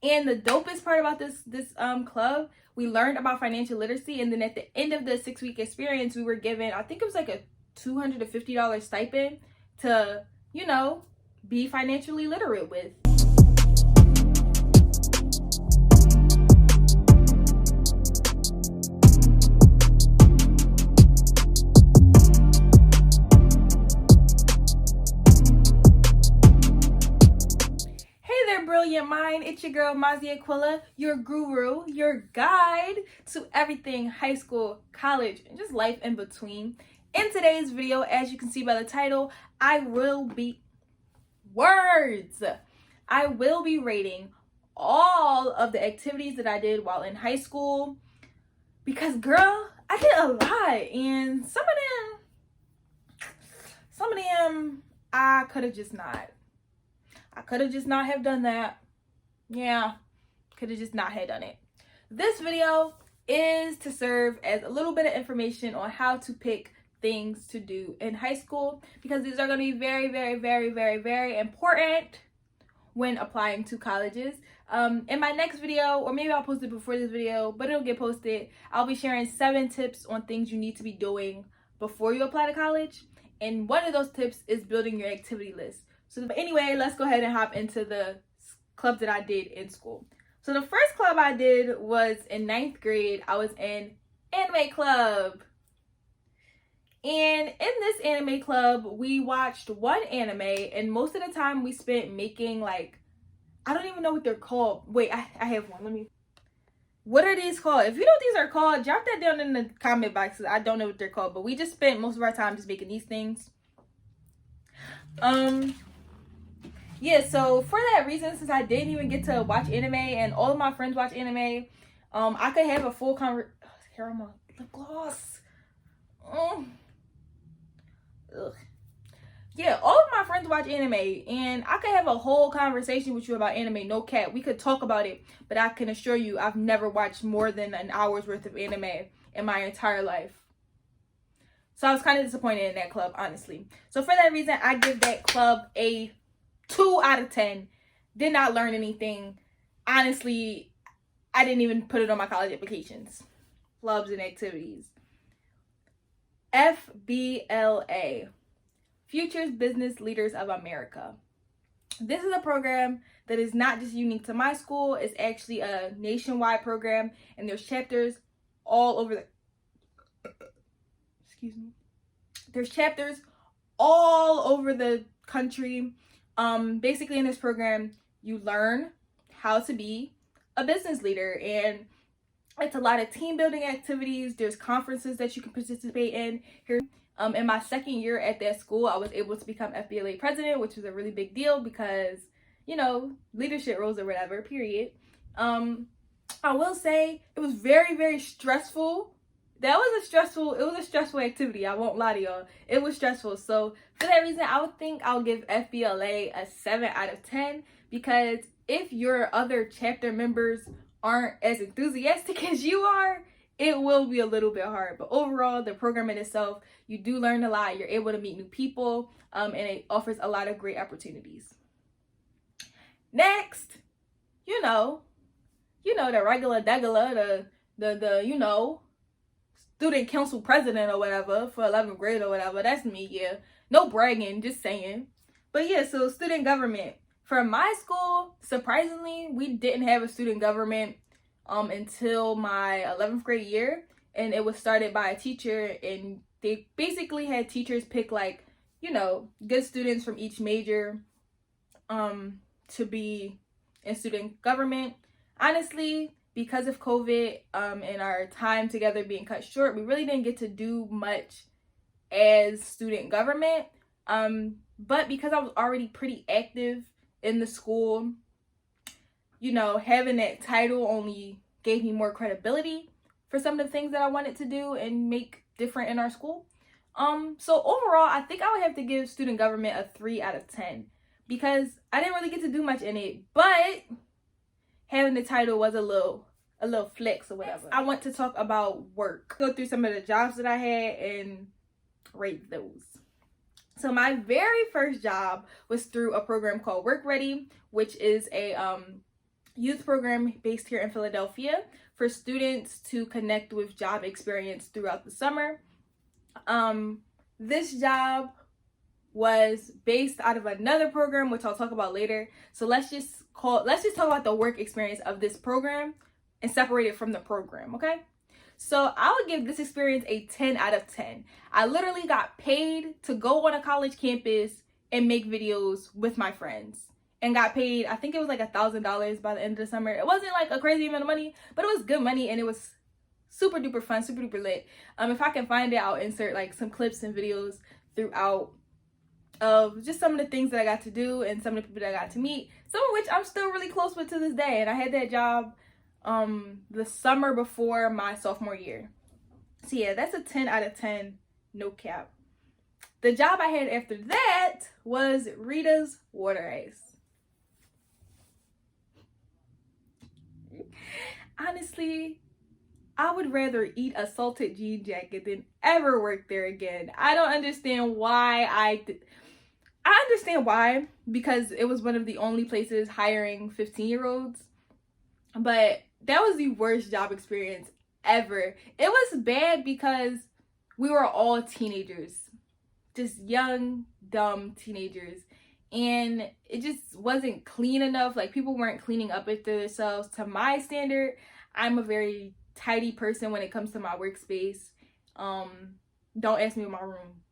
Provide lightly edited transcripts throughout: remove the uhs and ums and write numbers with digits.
And the dopest part about this club, we learned about financial literacy, and then at the end of the 6-week experience, we were given, I think it was like a $250 stipend to, you know, be financially literate with. Brilliant mind, it's your girl Mazi Aquila, your guru, your guide to everything high school, college, and just life in between. In today's video, as you can see by the title, I will be rating all of the activities that I did while in high school, because girl, I did a lot, and some of them I could have just not have done that. Yeah, could have just not have done it. This video is to serve as a little bit of information on how to pick things to do in high school, because these are going to be very, very, very, very, very important when applying to colleges. In my next video, or maybe I'll post it before this video, but it'll get posted, I'll be sharing 7 tips on things you need to be doing before you apply to college. And one of those tips is building your activity list. So anyway, let's go ahead and hop into the clubs that I did in school. So the first club I did was in 9th grade. I was in anime club. And in this anime club, we watched one anime, and most of the time we spent making, like, I don't even know what they're called. Wait, I have one. What are these called? If you know what these are called, drop that down in the comment box. I don't know what they're called, but we just spent most of our time just making these things. Yeah, so for that reason, since I didn't even get to watch anime and all of my friends watch anime, I could have a full here on my lip gloss. Ugh. Yeah, all of my friends watch anime, and I could have a whole conversation with you about anime, no cap. We could talk about it, but I can assure you I've never watched more than an hour's worth of anime in my entire life. So I was kind of disappointed in that club, honestly. So for that reason, I give that club a 2 out of 10. Did not learn anything. Honestly, I didn't even put it on my college applications. Clubs and activities. FBLA, Futures Business Leaders of America. This is a program that is not just unique to my school. It's actually a nationwide program, and there's chapters all over the There's chapters all over the country. Basically in this program, you learn how to be a business leader, and it's a lot of team building activities. There's conferences that you can participate in here. In my second year at that school, I was able to become FBLA president, which was a really big deal because, you know, leadership roles or whatever, period. I will say it was very, very stressful. It was a stressful activity. I won't lie to y'all. It was stressful. So for that reason, I would think I'll give FBLA a 7 out of 10, because if your other chapter members aren't as enthusiastic as you are, it will be a little bit hard. But overall, the program in itself, you do learn a lot. You're able to meet new people, and it offers a lot of great opportunities. Next, you know, the regular degular, the student council president or whatever for 11th grade or whatever. That's me, yeah. No bragging, just saying. But yeah, so student government. For my school, surprisingly, we didn't have a student government until my 11th grade year. And it was started by a teacher, and they basically had teachers pick, like, you know, good students from each major to be in student government. Honestly, because of COVID and our time together being cut short, we really didn't get to do much as student government. But because I was already pretty active in the school, you know, having that title only gave me more credibility for some of the things that I wanted to do and make different in our school. So overall, I think I would have to give student government a 3 out of 10, because I didn't really get to do much in it, but having the title was a little flex or whatever. I want to talk about work. Go through some of the jobs that I had and rate those. So my very first job was through a program called Work Ready, which is a youth program based here in Philadelphia for students to connect with job experience throughout the summer. This job was based out of another program, which I'll talk about later. So let's just talk about the work experience of this program and separate it from the program, okay? So I would give this experience a 10 out of 10. I literally got paid to go on a college campus and make videos with my friends, and got paid, I think it was like $1,000 by the end of the summer. It wasn't like a crazy amount of money, but it was good money, and it was super duper fun, super duper lit. If I can find it, I'll insert like some clips and videos throughout of just some of the things that I got to do and some of the people that I got to meet, some of which I'm still really close with to this day. And I had that job the summer before my sophomore year. So yeah, that's a 10 out of 10, no cap. The job I had after that was Rita's Water Ice. Honestly, I would rather eat a salted jean jacket than ever work there again. I don't understand why I understand why, because it was one of the only places hiring 15-year-olds. But that was the worst job experience ever. It was bad because we were all teenagers. Just young, dumb teenagers. And it just wasn't clean enough. Like, people weren't cleaning up after themselves. To my standard, I'm a very tidy person when it comes to my workspace. Don't ask me in my room.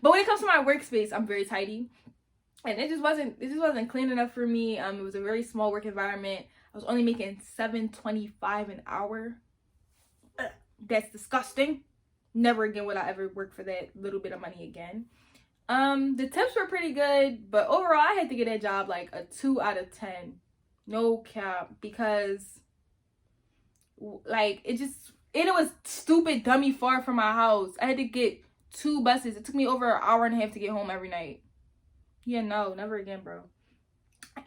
But when it comes to my workspace, I'm very tidy. And it just wasn't clean enough for me. It was a very small work environment. I was only making $7.25 an hour. That's disgusting. Never again would I ever work for that little bit of money again. The tips were pretty good, but overall I had to get that job like a 2 out of 10. No cap, because like it was stupid dummy far from my house. I had to get 2 buses. It took me over an hour and a half to get home every night. Yeah, no, never again, bro.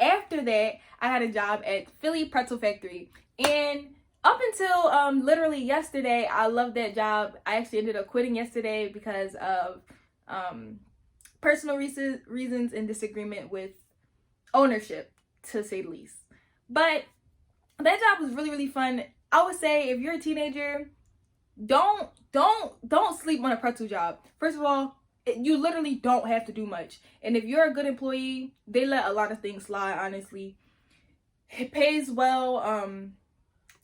After that, I had a job at Philly Pretzel Factory, and up until literally yesterday, I loved that job. I actually ended up quitting yesterday because of personal reasons and disagreement with ownership, to say the least. But that job was really, really fun. I would say if you're a teenager, don't sleep on a pretzel job. First of all, you literally don't have to do much. And if you're a good employee, they let a lot of things slide, honestly. It pays well.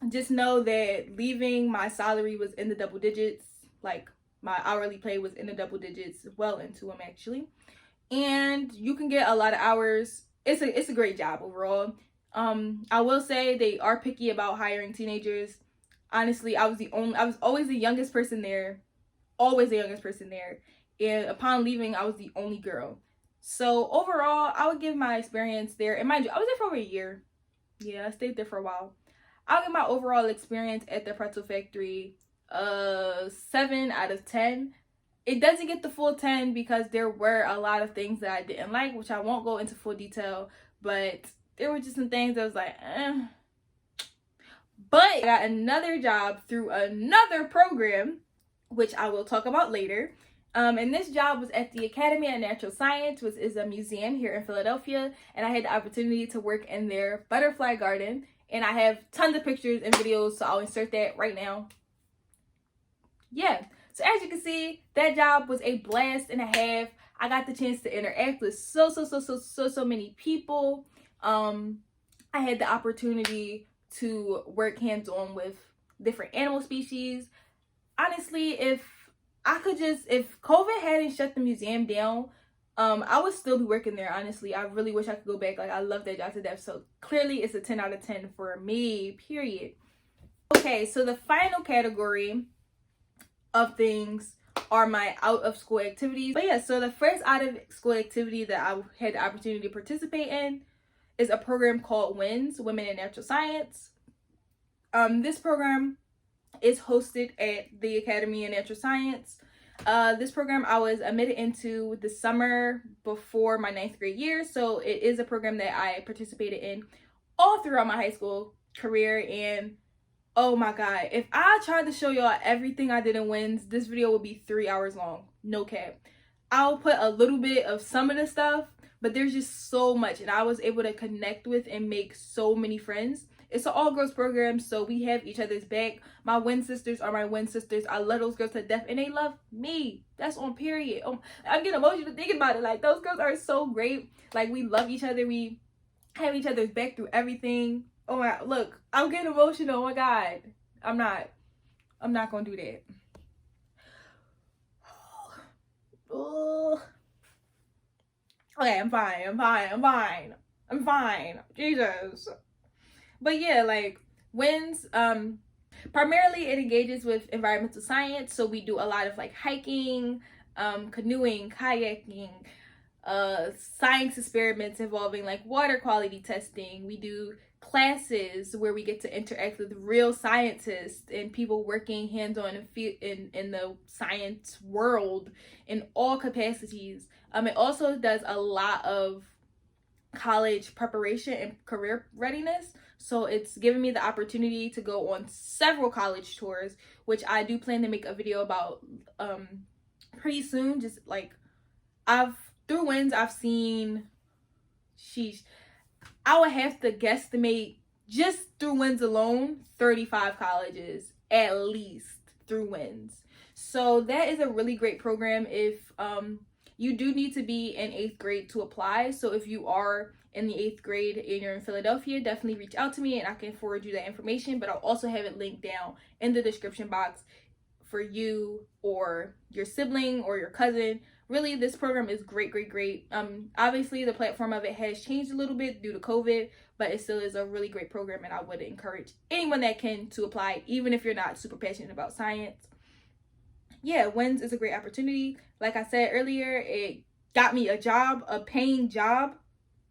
Just know that leaving, my salary was in the double digits. Like, my hourly pay was in the double digits, well into them actually. And you can get a lot of hours. It's a great job overall. I will say they are picky about hiring teenagers. Honestly, I was always the youngest person there. Always the youngest person there. And upon leaving, I was the only girl. So overall, I would give my experience there, and mind you, I was there for over a year. Yeah, I stayed there for a while. I'll give my overall experience at the Pretzel Factory 7 out of 10. It doesn't get the full 10 because there were a lot of things that I didn't like, which I won't go into full detail, but there were just some things that was like, eh. But I got another job through another program, which I will talk about later. And this job was at the Academy of Natural Science, which is a museum here in Philadelphia, and I had the opportunity to work in their butterfly garden, and I have tons of pictures and videos, so I'll insert that right now. Yeah, so as you can see, that job was a blast and a half. I got the chance to interact with so many people. I had the opportunity to work hands-on with different animal species. Honestly, if COVID hadn't shut the museum down, I would still be working there, honestly. I really wish I could go back. Like, I love that job to death. So clearly it's a 10 out of 10 for me, period. Okay, so the final category of things are my out of school activities. But yeah, so the first out of school activity that I had the opportunity to participate in is a program called W.I.N.S, Women in Natural Science. This program is hosted at the Academy of Natural Science. This program I was admitted into the summer before my 9th grade year, so it is a program that I participated in all throughout my high school career. And oh my god, if I tried to show y'all everything I did in W.I.N.S, this video would be 3 hours long, no cap. I'll put a little bit of some of the stuff, but there's just so much, and I was able to connect with and make so many friends. It's an all-girls program, so we have each other's back. My W.I.N sisters are my W.I.N sisters. I love those girls to death, and they love me. That's on period. I'm getting emotional thinking about it. Like, those girls are so great. Like, we love each other. We have each other's back through everything. Oh my, look, I'm getting emotional. Oh my God. I'm not gonna do that. Oh. Okay, I'm fine. Jesus. But yeah, like, W.I.N.S, primarily it engages with environmental science. So we do a lot of like hiking, canoeing, kayaking, science experiments involving like water quality testing. We do classes where we get to interact with real scientists and people working hands-on in the science world in all capacities. It also does a lot of college preparation and career readiness. So it's given me the opportunity to go on several college tours, which I do plan to make a video about pretty soon. Just like, through W.I.N.S, I've seen, I would have to guesstimate just through W.I.N.S alone 35 colleges at least through W.I.N.S. So that is a really great program. If you do need to be in 8th grade to apply, so if you are in the 8th grade and you're in Philadelphia, definitely reach out to me and I can forward you that information. But I'll also have it linked down in the description box for you or your sibling or your cousin. Really, this program is great. Obviously the platform of it has changed a little bit due to COVID, but it still is a really great program, and I would encourage anyone that can to apply, even if you're not super passionate about science. Yeah, W.I.N.S is a great opportunity. Like I said earlier, it got me a job, a paying job.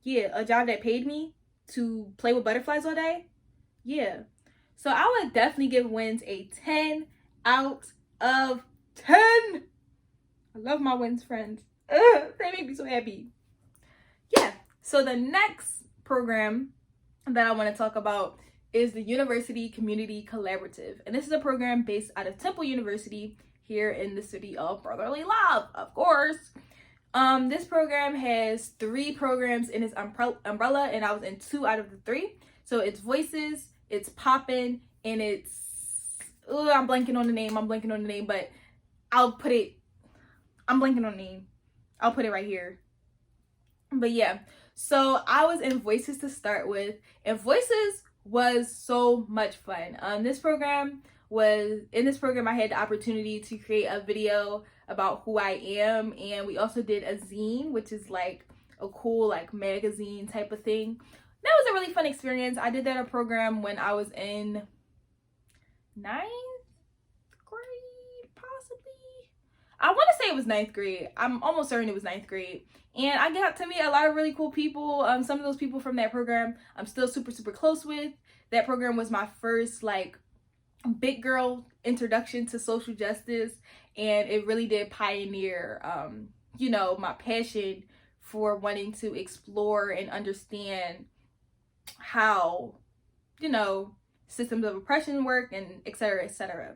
Yeah, a job that paid me to play with butterflies all day. Yeah. So I would definitely give W.I.N.S a 10 out of 10. I love my W.I.N.S friends. They make me so happy. Yeah. So the next program that I want to talk about is the University Community Collaborative. And this is a program based out of Temple University here in the city of brotherly love, of course. This program has 3 programs in its umbrella, and I was in 2 out of the 3. So it's Voices, it's Poppin, and it's, I'm blanking on the name, but I'm blanking on the name. I'll put it right here. But yeah, so I was in Voices to start with, and Voices was so much fun. In this program I had the opportunity to create a video about who I am, and we also did a zine, which is like a cool like magazine type of thing. That was a really fun experience. I did that a program when I was in 9th grade, possibly. I want to say it was 9th grade. I'm almost certain it was 9th grade. And I got to meet a lot of really cool people. Some of those people from that program I'm still super close with. That program was my first like big girl introduction to social justice, and it really did pioneer my passion for wanting to explore and understand how systems of oppression work, and etc.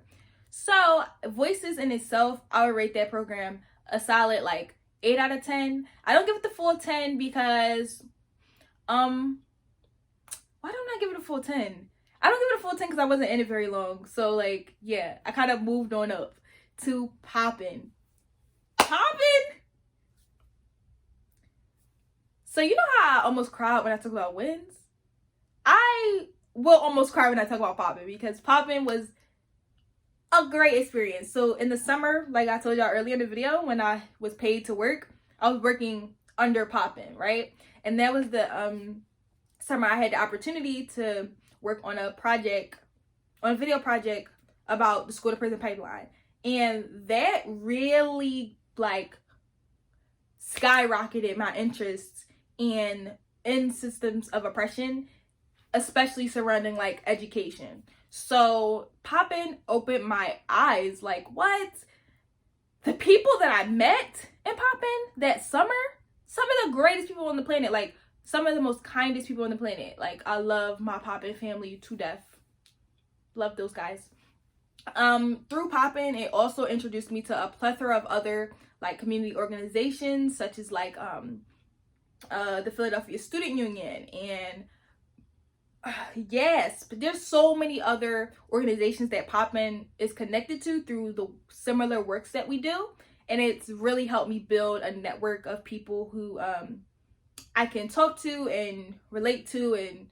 So Voices in itself, I would rate that program a solid like 8 out of 10. I don't give it the full 10 because why don't I give it a full 10? I don't give it a full 10 because I wasn't in it very long. So like, yeah, I kind of moved on up to Poppin. So you know how I almost cried when I talk about W.I.N.S? I will almost cry when I talk about Poppin, because Poppin was a great experience. So in the summer, like I told y'all earlier in the video, when I was paid to work, I was working under Poppin, right? And that was the summer I had the opportunity to work on a video project about the school to prison pipeline. And that really like skyrocketed my interest in systems of oppression, especially surrounding like education. So Poppin opened my eyes. Like, what? The people that I met in Poppin that summer, some of the greatest people on the planet, like some of the most kindest people on the planet. Like, I love my Poppin family to death. Love those guys. Through Poppin, it also introduced me to a plethora of other like community organizations, such as like the Philadelphia Student Union, and yes, but there's so many other organizations that Poppin is connected to through the similar works that we do. And it's really helped me build a network of people who I can talk to and relate to. And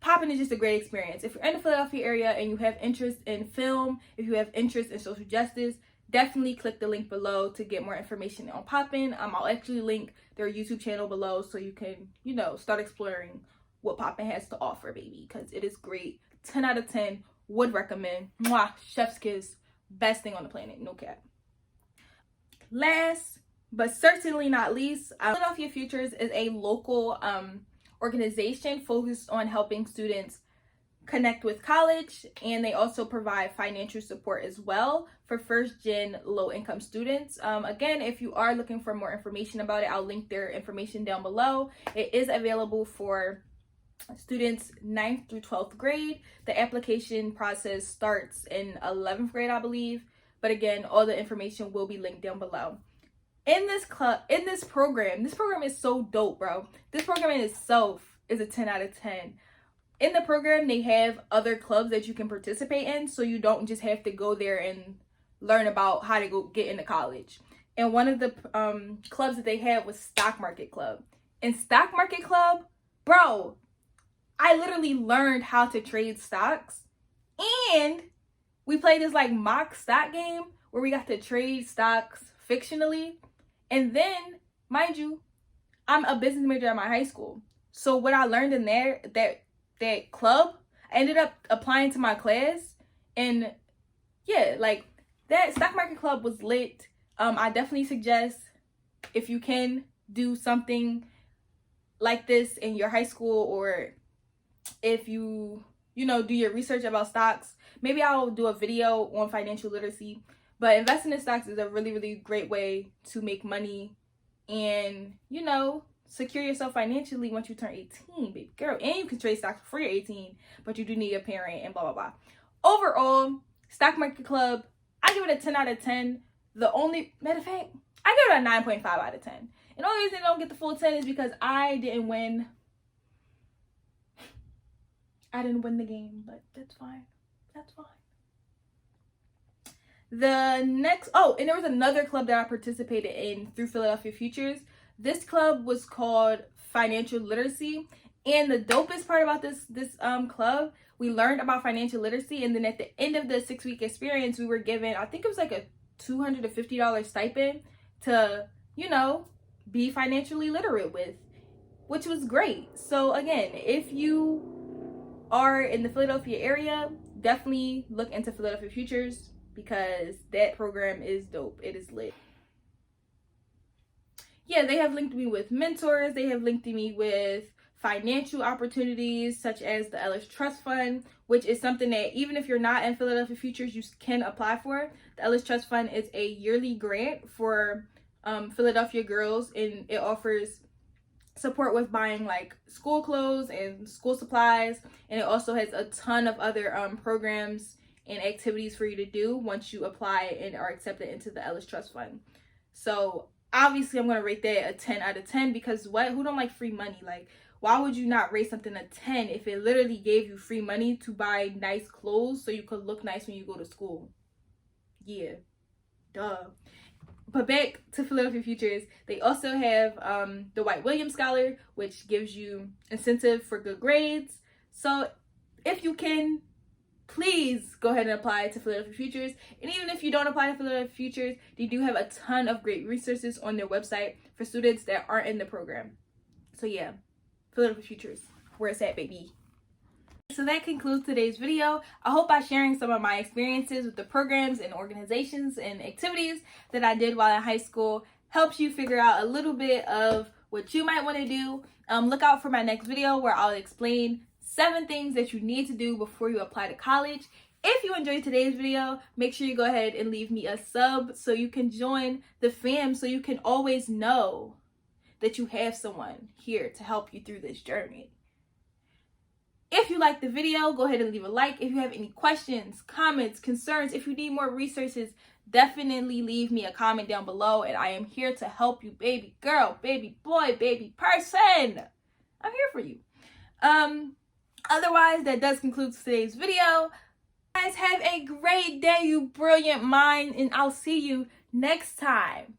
Poppin is just a great experience. If you're in the Philadelphia area and you have interest in film, if you have interest in social justice, definitely click the link below to get more information on Poppin. I'll actually link their YouTube channel below so you can, start exploring what Poppin has to offer, baby, because it is great. 10 out of 10, would recommend. Mwah, chef's kiss, best thing on the planet, no cap. Last but certainly not least, Philadelphia Futures is a local organization focused on helping students connect with college, and they also provide financial support as well for first-gen low-income students. Again, if you are looking for more information about it, I'll link their information down below. It is available for students 9th through 12th grade. The application process starts in 11th grade, I believe. But again, all the information will be linked down below. In this program is so dope, bro. This program in itself is a 10 out of 10. In the program, they have other clubs that you can participate in, so you don't just have to go there and learn about how to go get into college. And one of the clubs that they had was Stock Market Club. In Stock Market Club, bro, I literally learned how to trade stocks, and we played this like mock stock game where we got to trade stocks fictionally. And then, mind you, I'm a business major at my high school. So what I learned in there, that club, I ended up applying to my class. And yeah, like that Stock Market Club was lit. I definitely suggest, if you can do something like this in your high school, or if you do your research about stocks, maybe I'll do a video on financial literacy. But investing in stocks is a really, really great way to make money and, secure yourself financially once you turn 18, baby girl. And you can trade stocks before you're 18, but you do need a parent and blah, blah, blah. Overall, Stock Market Club, I give it a 10 out of 10. Matter of fact, I give it a 9.5 out of 10. And the only reason I don't get the full 10 is because I didn't win. I didn't win the game, but that's fine. That's fine. And there was another club that I participated in through Philadelphia Futures. This club was called Financial Literacy. And the dopest part about this club, we learned about financial literacy. And then at the end of the 6-week experience, we were given, I think it was like a $250 stipend to, be financially literate with, which was great. So again, if you are in the Philadelphia area, definitely look into Philadelphia Futures, because that program is dope. It is lit. Yeah, they have linked me with mentors. They have linked me with financial opportunities such as the Ellis Trust Fund, which is something that even if you're not in Philadelphia Futures, you can apply for. The Ellis Trust Fund is a yearly grant for Philadelphia girls, and it offers support with buying like school clothes and school supplies, and it also has a ton of other programs and activities for you to do once you apply and are accepted into the Ellis Trust Fund. So obviously I'm going to rate that a 10 out of 10, because who don't like free money? Like, why would you not rate something a 10 if it literally gave you free money to buy nice clothes so you could look nice when you go to school? Yeah, duh. But back to Philadelphia Futures, they also have the White-Williams Scholar, which gives you incentive for good grades. So if you can, please go ahead and apply to Philadelphia Futures. And even if you don't apply to Philadelphia Futures, they do have a ton of great resources on their website for students that aren't in the program. So yeah, Philadelphia Futures, where it's at, baby. So that concludes today's video. I hope by sharing some of my experiences with the programs and organizations and activities that I did while in high school helps you figure out a little bit of what you might want to do. Look out for my next video where I'll explain 7 things that you need to do before you apply to college. If you enjoyed today's video, make sure you go ahead and leave me a sub so you can join the fam, so you can always know that you have someone here to help you through this journey. If you you liked the video, go ahead and leave a like. If you have any questions, comments, concerns, if you need more resources, definitely leave me a comment down below, and I am here to help you, baby girl, baby boy, baby person. I'm here for you. Otherwise, that does conclude today's video. Guys, have a great day, you brilliant mind, and I'll see you next time.